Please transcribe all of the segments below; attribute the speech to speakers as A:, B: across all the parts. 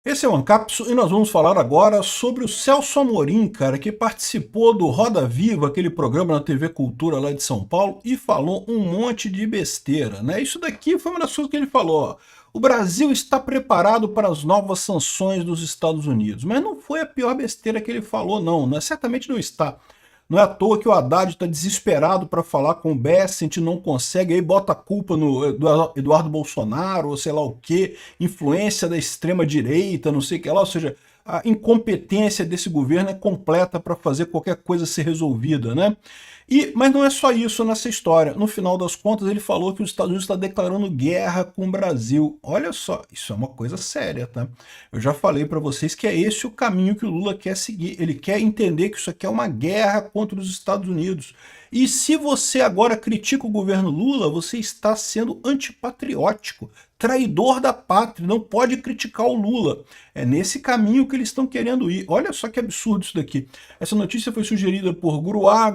A: Esse é o Ancapso e nós vamos falar agora sobre o Celso Amorim, cara, que participou do Roda Viva, aquele programa na TV Cultura lá de São Paulo, e falou um monte de besteira, né? Isso daqui foi uma das coisas que ele falou, ó. O Brasil está preparado para as novas sanções dos Estados Unidos. Mas não foi a pior besteira que ele falou, não, né? Certamente não está. Não é à toa que o Haddad está desesperado para falar com o Bessent, não consegue, aí bota a culpa no Eduardo Bolsonaro, ou sei lá o que, influência da extrema-direita, não sei o que lá, ou seja, a incompetência desse governo é completa para fazer qualquer coisa ser resolvida, né? Mas não é só isso nessa história. No final das contas, ele falou que os Estados Unidos está declarando guerra com o Brasil. Olha só, isso é uma coisa séria, tá? Eu já falei para vocês que é esse o caminho que o Lula quer seguir. Ele quer entender que isso aqui é uma guerra contra os Estados Unidos. E se você agora critica o governo Lula, você está sendo antipatriótico, traidor da pátria, não pode criticar o Lula. É nesse caminho que eles estão querendo ir. Olha só que absurdo isso daqui. Essa notícia foi sugerida por Grua,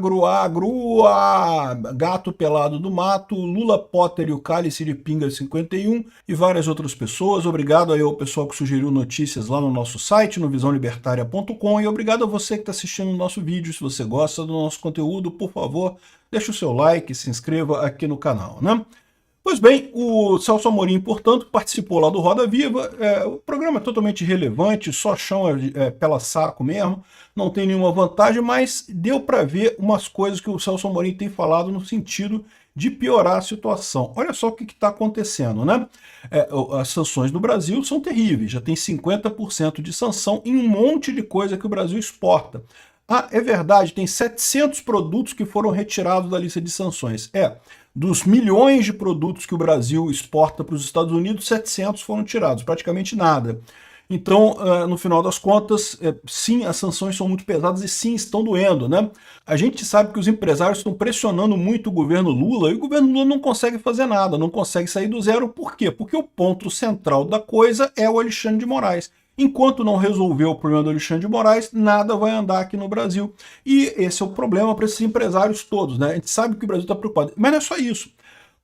A: Gato Pelado do Mato, Lula Potter e o Cálice de Pinga 51 e várias outras pessoas. Obrigado aí ao pessoal que sugeriu notícias lá no nosso site, no visãolibertaria.com, e obrigado a você que está assistindo o nosso vídeo. Se você gosta do nosso conteúdo, por favor, deixa o seu like, se inscreva aqui no canal, né? Pois bem, o Celso Amorim, portanto, participou lá do Roda Viva. O programa é totalmente irrelevante, só chão pela saco mesmo, não tem nenhuma vantagem, mas deu para ver umas coisas que o Celso Amorim tem falado no sentido de piorar a situação. Olha só o que está acontecendo, né? As sanções do Brasil são terríveis, já tem 50% de sanção em um monte de coisa que o Brasil exporta. Ah, é verdade, tem 700 produtos que foram retirados da lista de sanções. Dos milhões de produtos que o Brasil exporta para os Estados Unidos, 700 foram tirados, praticamente nada. Então, no final das contas, sim, as sanções são muito pesadas e sim, estão doendo, né? A gente sabe que os empresários estão pressionando muito o governo Lula e o governo Lula não consegue fazer nada, não consegue sair do zero. Por quê? Porque o ponto central da coisa é o Alexandre de Moraes. Enquanto não resolver o problema do Alexandre de Moraes, nada vai andar aqui no Brasil. E esse é o problema para esses empresários todos, né? A gente sabe que o Brasil está preocupado. Mas não é só isso.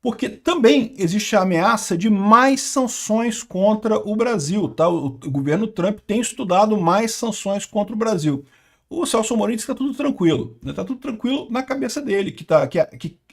A: Porque também existe a ameaça de mais sanções contra o Brasil, tá? O governo Trump tem estudado mais sanções contra o Brasil. O Celso Amorim diz que está tudo tranquilo, né? Está tudo tranquilo na cabeça dele, que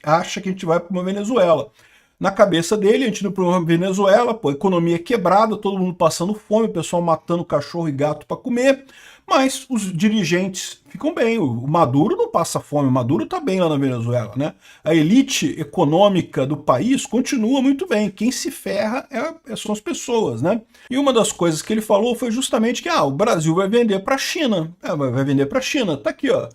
A: acha que a gente vai para uma Venezuela. Na cabeça dele, a gente indo para uma Venezuela, pô, economia quebrada, todo mundo passando fome, o pessoal matando cachorro e gato para comer, mas os dirigentes ficam bem. O Maduro não passa fome, o Maduro está bem lá na Venezuela, né? A elite econômica do país continua muito bem. Quem se ferra são as pessoas, né? E uma das coisas que ele falou foi justamente que o Brasil vai vender para a China. Vai vender para a China. Tá aqui, ó.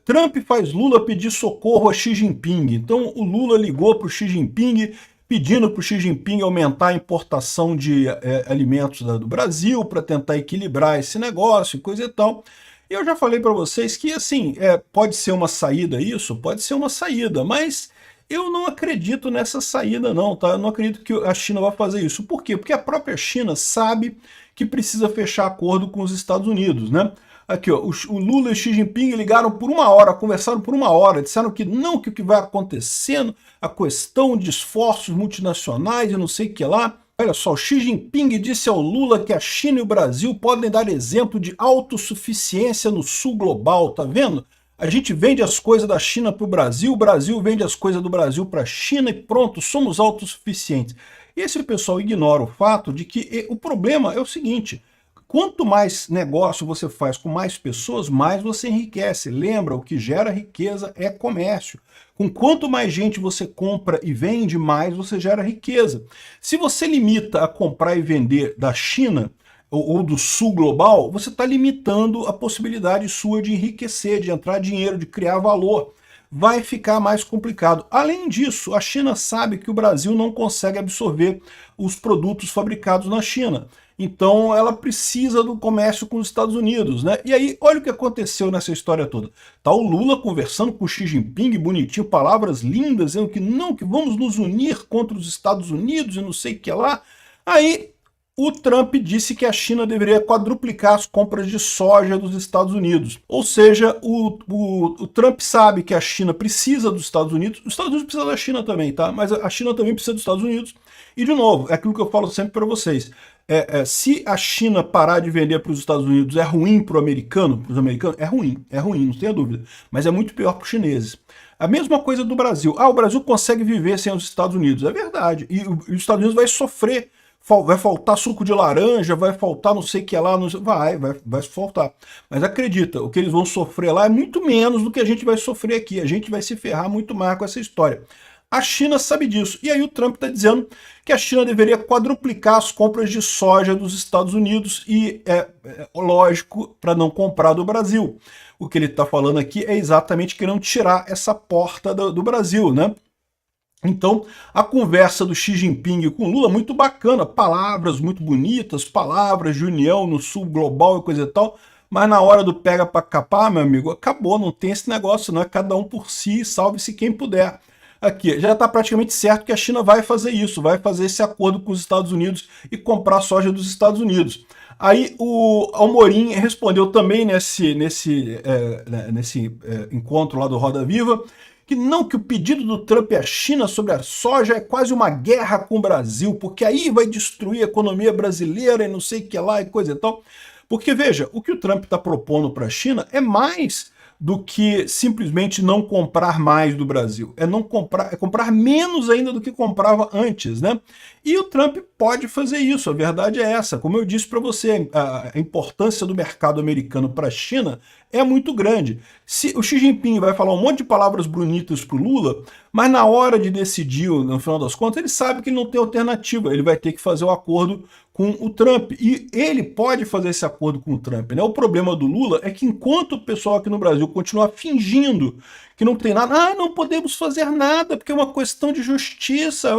A: Trump faz Lula pedir socorro a Xi Jinping. Então o Lula ligou para o Xi Jinping pedindo para o Xi Jinping aumentar a importação de alimentos do Brasil para tentar equilibrar esse negócio e coisa e tal. E eu já falei para vocês que, assim, pode ser uma saída isso? Pode ser uma saída, mas eu não acredito nessa saída não, tá? Eu não acredito que a China vai fazer isso. Por quê? Porque a própria China sabe que precisa fechar acordo com os Estados Unidos, né? Aqui, ó, o Lula e o Xi Jinping ligaram por uma hora, conversaram por uma hora, disseram que não, que o que vai acontecendo, a questão de esforços multinacionais e não sei o que lá. Olha só, o Xi Jinping disse ao Lula que a China e o Brasil podem dar exemplo de autossuficiência no sul global, tá vendo? A gente vende as coisas da China para o Brasil vende as coisas do Brasil para a China e pronto, somos autossuficientes. E esse pessoal ignora o fato de que o problema é o seguinte: quanto mais negócio você faz com mais pessoas, mais você enriquece. Lembra, o que gera riqueza é comércio. Com quanto mais gente você compra e vende, mais você gera riqueza. Se você limita a comprar e vender da China ou do sul global, você está limitando a possibilidade sua de enriquecer, de entrar dinheiro, de criar valor. Vai ficar mais complicado. Além disso, a China sabe que o Brasil não consegue absorver os produtos fabricados na China. Então ela precisa do comércio com os Estados Unidos, né? E aí, olha o que aconteceu nessa história toda. Tá o Lula conversando com o Xi Jinping, bonitinho, palavras lindas, dizendo que não, que vamos nos unir contra os Estados Unidos e não sei o que lá. Aí O Trump disse que a China deveria quadruplicar as compras de soja dos Estados Unidos. Ou seja, o Trump sabe que a China precisa dos Estados Unidos. Os Estados Unidos precisam da China também, tá? Mas a China também precisa dos Estados Unidos. E, de novo, é aquilo que eu falo sempre para vocês. Se a China parar de vender para os Estados Unidos é ruim para os americanos, é ruim, não tenha dúvida. Mas é muito pior para os chineses. A mesma coisa do Brasil. O Brasil consegue viver sem os Estados Unidos. É verdade. E os Estados Unidos vai sofrer. Vai faltar suco de laranja, vai faltar não sei o que lá, vai faltar. Mas acredita, o que eles vão sofrer lá é muito menos do que a gente vai sofrer aqui. A gente vai se ferrar muito mais com essa história. A China sabe disso. E aí o Trump está dizendo que a China deveria quadruplicar as compras de soja dos Estados Unidos e, lógico, para não comprar do Brasil. O que ele está falando aqui é exatamente querendo tirar essa porta do Brasil, né? Então, a conversa do Xi Jinping com Lula, muito bacana, palavras muito bonitas, palavras de união no sul global e coisa e tal, mas na hora do pega para capar, meu amigo, acabou, não tem esse negócio, não é cada um por si, salve-se quem puder. Aqui, já está praticamente certo que a China vai fazer isso, vai fazer esse acordo com os Estados Unidos e comprar soja dos Estados Unidos. Aí o Amorim respondeu também nesse encontro lá do Roda Viva, que o pedido do Trump à China sobre a soja é quase uma guerra com o Brasil, porque aí vai destruir a economia brasileira e não sei o que lá e coisa e tal. Porque, veja, o que o Trump está propondo para a China é mais do que simplesmente não comprar mais do Brasil. É comprar menos ainda do que comprava antes, né? E o Trump pode fazer isso, a verdade é essa. Como eu disse para você, a importância do mercado americano para a China é muito grande. Se o Xi Jinping vai falar um monte de palavras bonitas para o Lula, mas na hora de decidir, no final das contas, ele sabe que não tem alternativa, ele vai ter que fazer o acordo com o Trump. E ele pode fazer esse acordo com o Trump, né? O problema do Lula é que enquanto o pessoal aqui no Brasil continuar fingindo que não tem nada, não podemos fazer nada, porque é uma questão de justiça,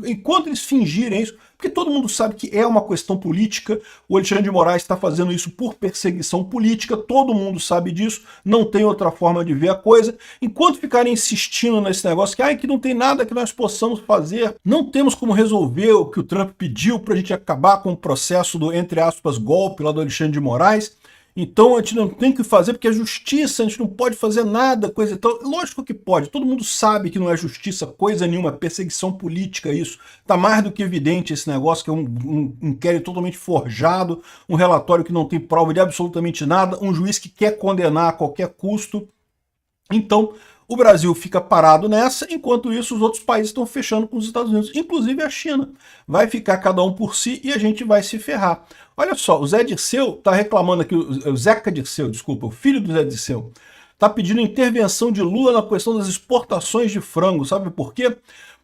A: enquanto eles fingirem isso, porque todo mundo sabe que é uma questão política, o Alexandre de Moraes está fazendo isso por perseguição política, todo mundo sabe disso, não tem outra forma de ver a coisa. Enquanto ficarem insistindo nesse negócio que não tem nada que nós possamos fazer, não temos como resolver o que o Trump pediu para a gente acabar com o processo do, entre aspas, golpe lá do Alexandre de Moraes, então a gente não tem que fazer porque é justiça, a gente não pode fazer nada, coisa e tal. Lógico que pode, todo mundo sabe que não é justiça, coisa nenhuma, é perseguição política isso. Tá mais do que evidente esse negócio, que é um inquérito totalmente forjado, um relatório que não tem prova de absolutamente nada, um juiz que quer condenar a qualquer custo. Então, o Brasil fica parado nessa, enquanto isso os outros países estão fechando com os Estados Unidos, inclusive a China. Vai ficar cada um por si e a gente vai se ferrar. Olha só, o Zé Dirceu está reclamando aqui, o Zeca Dirceu, desculpa, o filho do Zé Dirceu, está pedindo intervenção de Lula na questão das exportações de frango. Sabe por quê?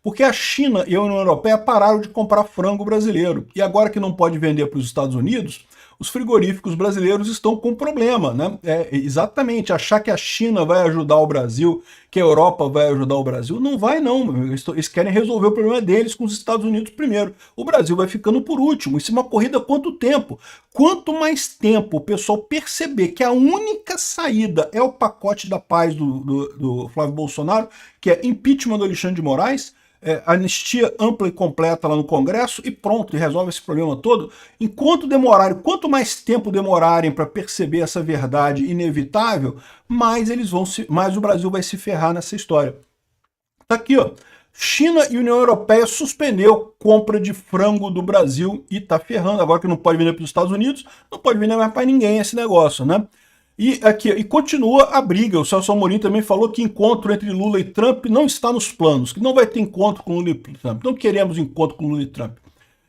A: Porque a China e a União Europeia pararam de comprar frango brasileiro. E agora que não pode vender para os Estados Unidos, os frigoríficos brasileiros estão com problema, né? Exatamente, achar que a China vai ajudar o Brasil, que a Europa vai ajudar o Brasil, não vai não. Eles querem resolver o problema deles com os Estados Unidos primeiro. O Brasil vai ficando por último. Isso é uma corrida quanto tempo? Quanto mais tempo o pessoal perceber que a única saída é o pacote da paz do Flávio Bolsonaro, que é impeachment do Alexandre de Moraes, anistia ampla e completa lá no Congresso e pronto, e resolve esse problema todo. Enquanto demorarem, quanto mais tempo demorarem para perceber essa verdade inevitável, mais o Brasil vai se ferrar nessa história. Tá aqui, ó. China e União Europeia suspendeu compra de frango do Brasil e tá ferrando. Agora que não pode vender para os Estados Unidos, não pode vender mais para ninguém esse negócio, né? E continua a briga. O Celso Amorim também falou que encontro entre Lula e Trump não está nos planos, que não vai ter encontro com Lula e Trump. Não queremos encontro com Lula e Trump.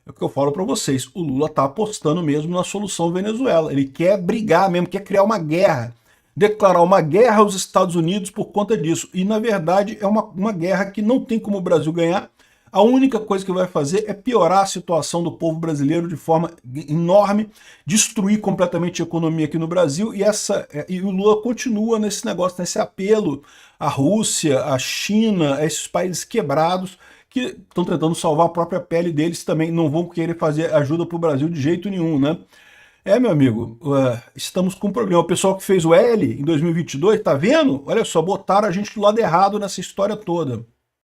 A: É o que eu falo para vocês. O Lula está apostando mesmo na solução Venezuela. Ele quer brigar mesmo, quer criar uma guerra. Declarar uma guerra aos Estados Unidos por conta disso. E, na verdade, é uma guerra que não tem como o Brasil ganhar. A única coisa que vai fazer é piorar a situação do povo brasileiro de forma enorme, destruir completamente a economia aqui no Brasil, e o Lula continua nesse negócio, nesse apelo à Rússia, à China, a esses países quebrados que estão tentando salvar a própria pele deles também, não vão querer fazer ajuda para o Brasil de jeito nenhum, né? Meu amigo, estamos com um problema. O pessoal que fez o L em 2022, tá vendo? Olha só, botaram a gente do lado errado nessa história toda.